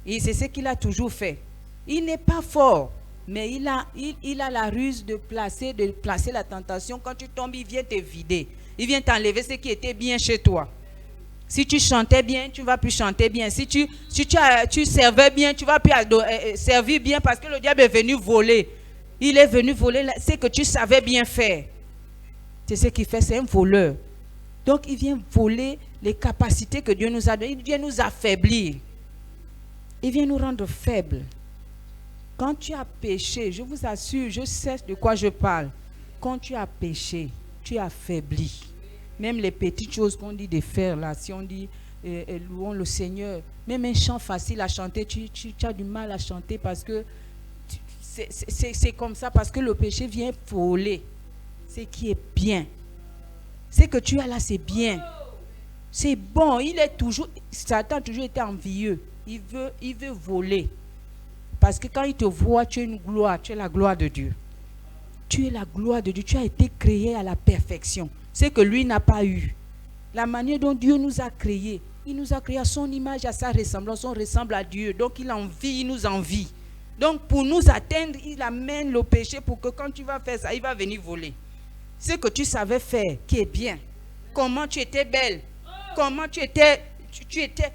Et c'est ce qu'il a toujours fait. Il n'est pas fort, mais il a la ruse de placer la tentation. Quand tu tombes, il vient te vider. Il vient t'enlever ce qui était bien chez toi. Si tu chantais bien, tu ne vas plus chanter bien. Si tu servais bien, tu ne vas plus servir bien parce que le diable est venu voler. Il est venu voler ce que tu savais bien faire. C'est ce qu'il fait, c'est un voleur. Donc il vient voler les capacités que Dieu nous a données. Il vient nous affaiblir. Il vient nous rendre faibles. Quand tu as péché, je vous assure, je sais de quoi je parle. Quand tu as péché, tu affaiblis. Même les petites choses qu'on dit de faire là, si on dit louons le Seigneur, même un chant facile à chanter, tu as du mal à chanter parce que c'est comme ça, parce que le péché vient voler ce qui est bien. Ce que tu as là, c'est bien. C'est bon. Satan a toujours été envieux. Il veut voler. Parce que quand il te voit, tu es une gloire, tu es la gloire de Dieu. Tu es la gloire de Dieu, tu as été créé à la perfection. C'est que lui n'a pas eu. La manière dont Dieu nous a créés, il nous a créés à son image, à sa ressemblance, on ressemble à Dieu. Donc il nous envie. Donc pour nous atteindre, il amène le péché pour que quand tu vas faire ça, il va venir voler. Ce que tu savais faire, qui est bien. Comment tu étais belle. Comment tu étais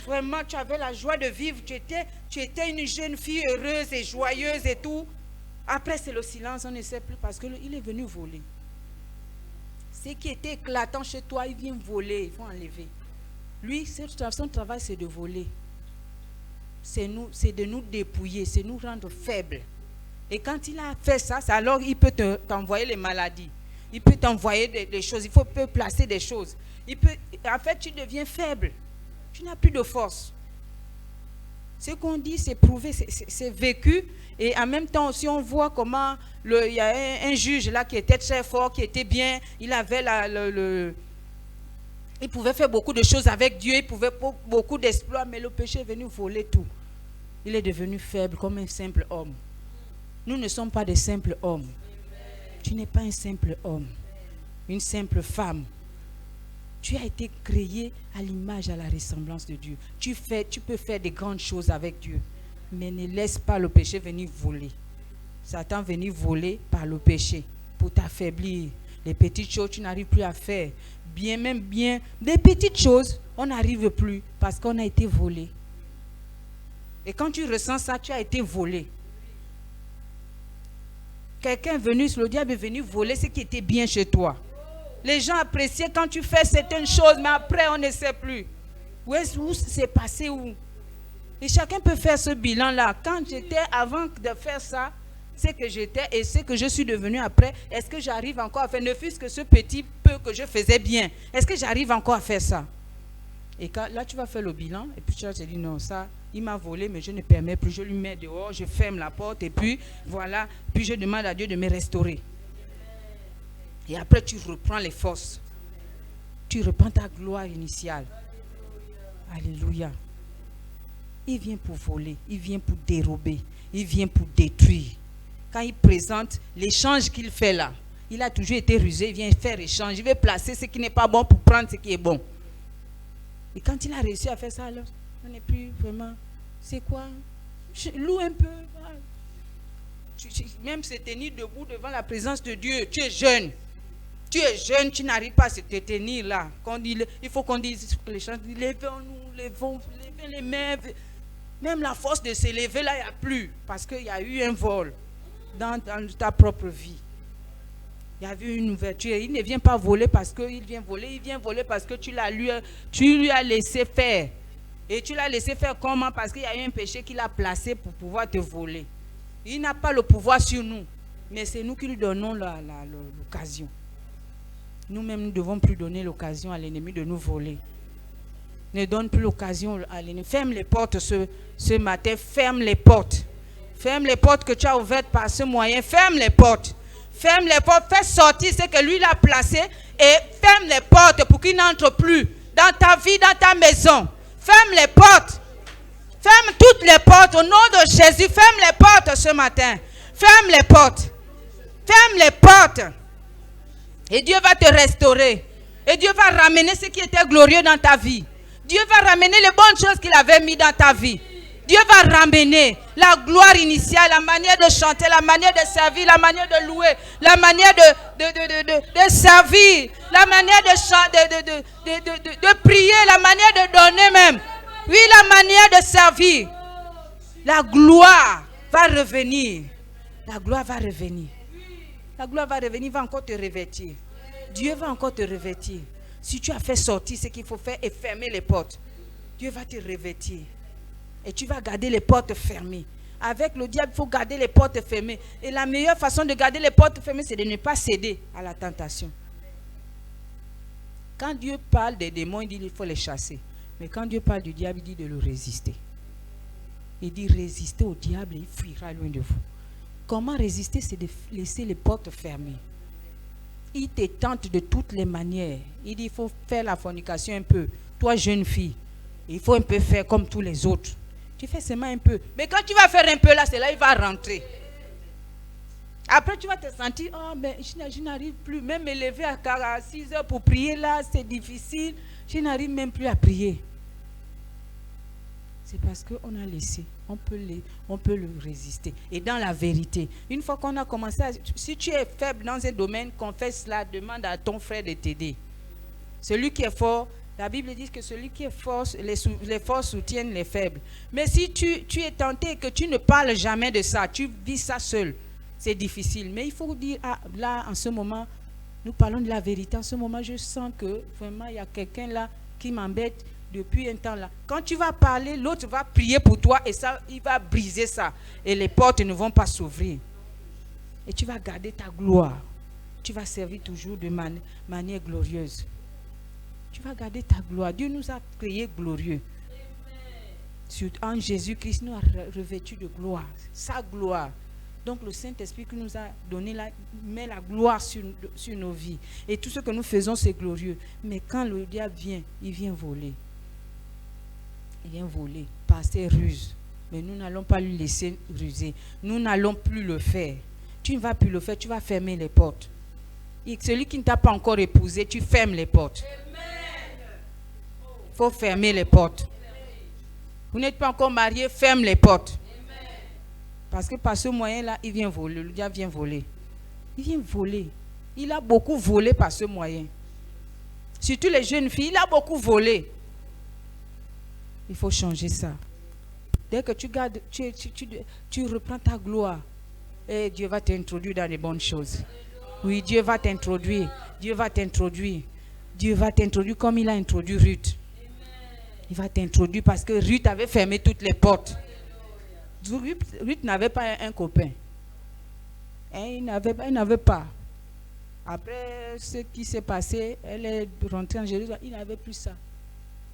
vraiment, tu avais la joie de vivre, tu étais une jeune fille heureuse et joyeuse et tout. Après, c'est le silence, on ne sait plus parce qu'il est venu voler. Ce qui était éclatant chez toi, il vient voler, il faut enlever. Lui, son travail, c'est de voler. C'est de nous dépouiller, c'est nous rendre faibles. Et quand il a fait ça, alors il peut t'envoyer les maladies. Il peut t'envoyer des choses, il peut placer des choses. En fait, tu deviens faible. Tu n'as plus de force. Ce qu'on dit, c'est prouvé, c'est vécu. Et en même temps aussi, on voit comment il y a un juge là qui était très fort, qui était bien. Il avait il pouvait faire beaucoup de choses avec Dieu. Il pouvait faire beaucoup d'exploits, mais le péché est venu voler tout. Il est devenu faible comme un simple homme. Nous ne sommes pas des simples hommes. Tu n'es pas un simple homme, une simple femme. Tu as été créé à l'image, à la ressemblance de Dieu. Tu peux faire des grandes choses avec Dieu. Mais ne laisse pas le péché venir voler. Satan venir voler par le péché pour t'affaiblir. Les petites choses, tu n'arrives plus à faire. Même bien, des petites choses, on n'arrive plus parce qu'on a été volé. Et quand tu ressens ça, tu as été volé. Quelqu'un est venu, le diable est venu voler ce qui était bien chez toi. Les gens appréciaient quand tu fais certaines choses, mais après, on ne sait plus. Où c'est passé où? Et chacun peut faire ce bilan-là. Quand j'étais, avant de faire ça, c'est que j'étais et ce que je suis devenu après, est-ce que j'arrive encore à faire, ne fût-ce que ce petit peu que je faisais bien, est-ce que j'arrive encore à faire ça? Et là, tu vas faire le bilan, et puis tu vas te dire, non, ça, il m'a volé, mais je ne permets plus, je lui mets dehors, je ferme la porte, et puis, voilà, puis je demande à Dieu de me restaurer. Et après, tu reprends les forces. Tu reprends ta gloire initiale. Alléluia. Il vient pour voler, il vient pour dérober, il vient pour détruire. Quand il présente l'échange qu'il fait là, il a toujours été rusé, il vient faire échange, il veut placer ce qui n'est pas bon pour prendre ce qui est bon. Et quand il a réussi à faire ça, alors, on n'est plus vraiment, c'est quoi? Loue un peu. Même se tenir debout devant la présence de Dieu, tu es jeune. Tu es jeune, tu n'arrives pas à se tenir là. Il faut qu'on dise que les gens disent, levons-nous, levez les mains. Même la force de se lever là, il n'y a plus. Parce qu'il y a eu un vol dans ta propre vie. Il y a eu une ouverture. Il ne vient pas voler parce qu'il vient voler. Il vient voler parce que tu lui as laissé faire. Et tu l'as laissé faire comment? Parce qu'il y a eu un péché qu'il a placé pour pouvoir te voler. Il n'a pas le pouvoir sur nous, mais c'est nous qui lui donnons l'occasion. Nous-mêmes, nous ne devons plus donner l'occasion à l'ennemi de nous voler. Ne donne plus l'occasion à l'ennemi. Ferme les portes ce matin. Ferme les portes. Ferme les portes que tu as ouvertes par ce moyen. Ferme les portes. Ferme les portes. Fais sortir ce que lui il a placé et ferme les portes pour qu'il n'entre plus dans ta vie, dans ta maison. Ferme les portes. Ferme toutes les portes au nom de Jésus. Ferme les portes ce matin. Ferme les portes. Ferme les portes. Et Dieu va te restaurer. Et Dieu va ramener ce qui était glorieux dans ta vie. Dieu va ramener les bonnes choses qu'il avait mis dans ta vie. Dieu va ramener la gloire initiale, la manière de chanter, la manière de servir, la manière de louer, la manière de servir, la manière de prier, la manière de donner même. Oui, la manière de servir. La gloire va revenir. La gloire va revenir. La gloire va revenir, il va encore te revêtir. Dieu va encore te revêtir. Si tu as fait sortir ce qu'il faut faire et fermer les portes, Dieu va te revêtir. Et tu vas garder les portes fermées. Avec le diable, il faut garder les portes fermées. Et la meilleure façon de garder les portes fermées, c'est de ne pas céder à la tentation. Quand Dieu parle des démons, il dit qu'il faut les chasser. Mais quand Dieu parle du diable, il dit de le résister. Il dit résister au diable et il fuira loin de vous. Comment résister? C'est de laisser les portes fermées. Il te tente de toutes les manières. Il dit il faut faire la fornication un peu. Toi, jeune fille, il faut un peu faire comme tous les autres. Tu fais seulement un peu. Mais quand tu vas faire un peu là, c'est là il va rentrer. Après, tu vas te sentir, oh, mais je n'arrive plus. Même me lever à 6 heures pour prier là, c'est difficile. Je n'arrive même plus à prier. C'est parce qu'on a laissé. On peut le résister. Et dans la vérité, une fois qu'on a commencé à... Si tu es faible dans un domaine, confesse cela, demande à ton frère de t'aider. Celui qui est fort, la Bible dit que celui qui est fort, les forts soutiennent les faibles. Mais si tu es tenté et que tu ne parles jamais de ça, tu vis ça seul, c'est difficile. Mais il faut dire, ah, là, en ce moment, nous parlons de la vérité. En ce moment, je sens que vraiment, il y a quelqu'un là qui m'embête depuis un temps là. Quand tu vas parler, l'autre va prier pour toi et ça, il va briser ça. Et les portes ne vont pas s'ouvrir. Et tu vas garder ta gloire. Tu vas servir toujours de manière glorieuse. Tu vas garder ta gloire. Dieu nous a créés glorieux. En Jésus-Christ, nous a revêtus de gloire. Sa gloire. Donc le Saint-Esprit qui nous a donné met la gloire sur nos vies. Et tout ce que nous faisons, c'est glorieux. Mais quand le diable vient, il vient voler. Il vient voler par ses ruses. Mais nous n'allons pas lui laisser ruser. Nous n'allons plus le faire. Tu ne vas plus le faire, tu vas fermer les portes. Et celui qui ne t'a pas encore épousé, tu fermes les portes. Il faut fermer les portes. Vous n'êtes pas encore marié, ferme les portes. Parce que par ce moyen-là, il vient voler. Le diable vient voler. Il vient voler. Il a beaucoup volé par ce moyen. Surtout les jeunes filles, il a beaucoup volé. Il faut changer ça. Dès que tu gardes, tu reprends ta gloire. Et Dieu va t'introduire dans les bonnes choses. Oui, Dieu va t'introduire. Dieu va t'introduire. Dieu va t'introduire comme il a introduit Ruth. Il va t'introduire parce que Ruth avait fermé toutes les portes. Ruth n'avait pas un copain. Il n'avait pas. Après ce qui s'est passé, elle est rentrée en Jérusalem. Il n'avait plus ça.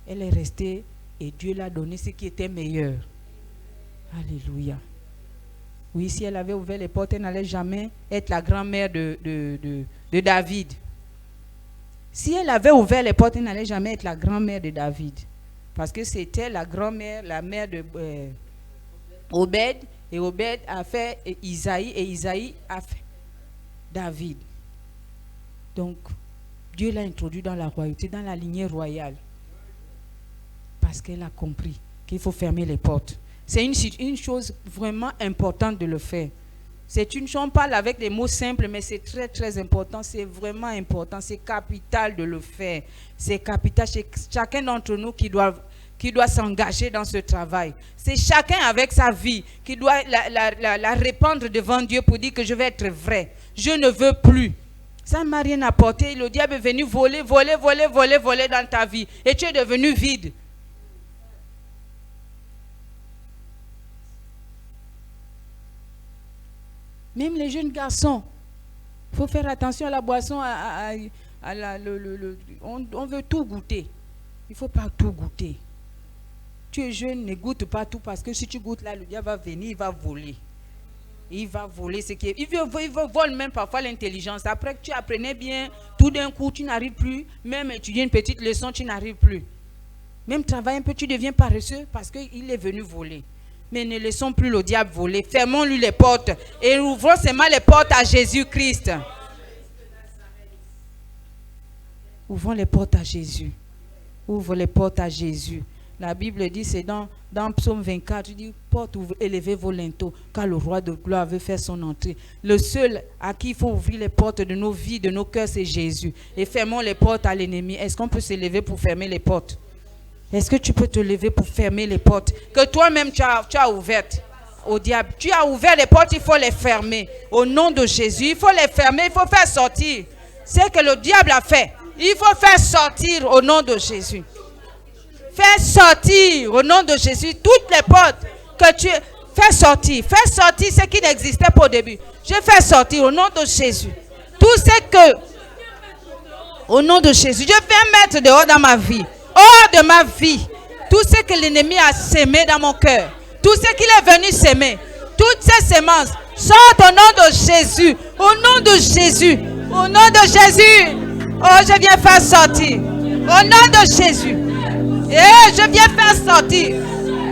Elle est restée et Dieu l'a donné ce qui était meilleur. Alléluia. Oui, si elle avait ouvert les portes, elle n'allait jamais être la grand-mère de David. Si elle avait ouvert les portes, elle n'allait jamais être la grand-mère de David. Parce que c'était la grand-mère, la mère de Obed. Et Obed a fait Isaïe et Isaïe a fait David. Donc, Dieu l'a introduit dans la royauté, dans la lignée royale. Parce qu'elle a compris qu'il faut fermer les portes. C'est une chose vraiment importante de le faire. C'est une chose, on parle avec des mots simples, mais c'est très très important. C'est vraiment important. C'est capital de le faire. C'est capital. C'est chacun d'entre nous qui doit s'engager dans ce travail. C'est chacun avec sa vie qui doit la répandre devant Dieu pour dire que je vais être vrai. Je ne veux plus. Ça ne m'a rien apporté. Le diable est venu voler dans ta vie. Et tu es devenu vide. Même les jeunes garçons, il faut faire attention à la boisson, on veut tout goûter. Il ne faut pas tout goûter. Tu es jeune, ne goûte pas tout parce que si tu goûtes là, le diable va venir, il va voler. Il va voler ce qui est. Il vole même parfois l'intelligence. Après que tu apprenais bien, tout d'un coup, tu n'arrives plus. Même étudier une petite leçon, tu n'arrives plus. Même travailler un peu, tu deviens paresseux parce qu'il est venu voler. Mais ne laissons plus le diable voler. Fermons-lui les portes et ouvrons seulement les portes à Jésus-Christ. Ouvrons les portes à Jésus. Ouvre les portes à Jésus. La Bible dit, c'est dans Psaume 24, il dit, porte, élevez vos linteaux, car le roi de gloire veut faire son entrée. Le seul à qui il faut ouvrir les portes de nos vies, de nos cœurs, c'est Jésus. Et fermons les portes à l'ennemi. Est-ce qu'on peut se lever pour fermer les portes? Est-ce que tu peux te lever pour fermer les portes que toi-même tu as ouvertes au diable? Tu as ouvert les portes, il faut les fermer. Au nom de Jésus, il faut les fermer, il faut faire sortir. C'est que le diable a fait. Il faut faire sortir au nom de Jésus. Fais sortir au nom de Jésus toutes les portes que tu fais sortir. Fais sortir ce qui n'existait pas au début. Je fais sortir au nom de Jésus. Tout ce que, au nom de Jésus, je vais mettre dehors dans ma vie. Hors de ma vie. Tout ce que l'ennemi a sémé dans mon cœur. Tout ce qu'il est venu s'aimer. Toutes ces semences sortent au nom de Jésus. Au nom de Jésus. Au nom de Jésus. Oh, je viens faire sortir. Au nom de Jésus. Et je viens faire sortir.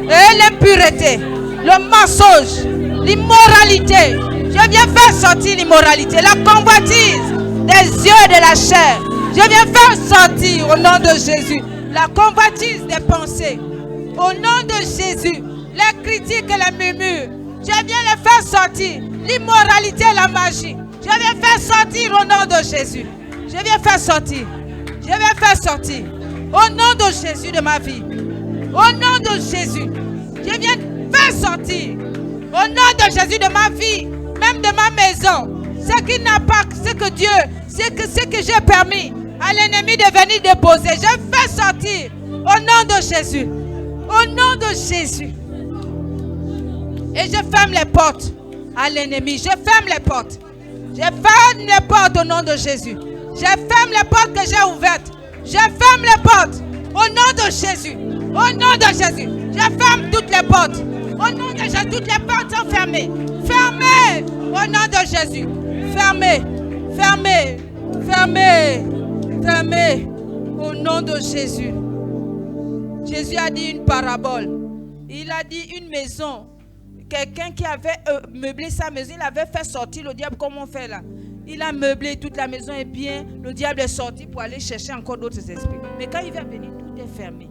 Et l'impureté, le mensonge, l'immoralité. Je viens faire sortir l'immoralité, la convoitise des yeux et de la chair. Je viens faire sortir au nom de Jésus. La convoitise des pensées. Au nom de Jésus. Les critiques et les murmures. Je viens les faire sortir. L'immoralité et la magie. Je viens faire sortir au nom de Jésus. Je viens faire sortir. Je viens faire sortir. Au nom de Jésus de ma vie. Au nom de Jésus. Je viens faire sortir. Au nom de Jésus de ma vie. Même de ma maison. Ce qui n'a pas, ce que Dieu, ce que j'ai permis à l'ennemi de venir déposer. Je fais sortir. Au nom de Jésus. Au nom de Jésus. Et je ferme les portes à l'ennemi. Je ferme les portes. Je ferme les portes au nom de Jésus. Je ferme les portes que j'ai ouvertes. Je ferme les portes au nom de Jésus. Au nom de Jésus. Je ferme toutes les portes. Au nom de Jésus, toutes les portes sont fermées. Fermées au nom de Jésus. Fermées. Fermées. Fermées. Fermées au nom de Jésus. Jésus a dit une parabole. Il a dit une maison. Quelqu'un qui avait meublé sa maison, il avait fait sortir le diable comme on fait là. Il a meublé toute la maison et bien le diable est sorti pour aller chercher encore d'autres esprits. Mais quand il va venir, tout est fermé.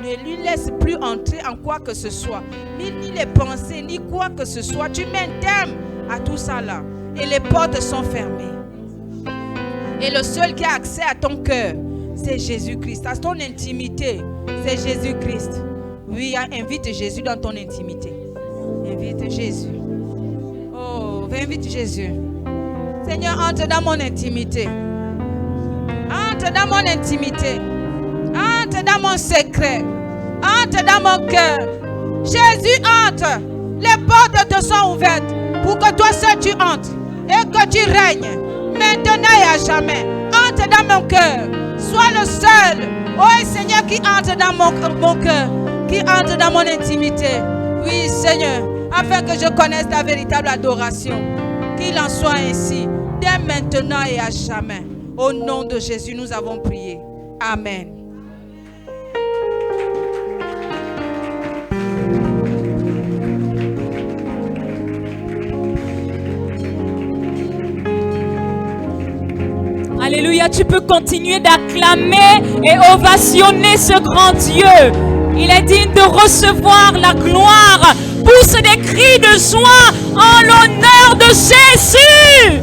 Ne lui laisse plus entrer en quoi que ce soit. Ni les pensées, ni quoi que ce soit. Tu mets un terme à tout ça là. Et les portes sont fermées. Et le seul qui a accès à ton cœur, c'est Jésus-Christ. À ton intimité, c'est Jésus-Christ. Oui, invite Jésus dans ton intimité. Invite Jésus. Oh, invite Jésus. Seigneur, entre dans mon intimité. Entre dans mon intimité. Entre dans mon secret. Entre dans mon cœur. Jésus, entre. Les portes te sont ouvertes pour que toi seul tu entres et que tu règnes maintenant et à jamais. Entre dans mon cœur. Sois le seul. Oh Seigneur, qui entre dans mon cœur. Qui entre dans mon intimité. Oui, Seigneur. Afin que je connaisse ta véritable adoration. Qu'il en soit ainsi, dès maintenant et à jamais. Au nom de Jésus, nous avons prié. Amen. Alléluia, tu peux continuer d'acclamer et ovationner ce grand Dieu. Il est digne de recevoir la gloire. Pousse des cris de joie en l'honneur de Jésus.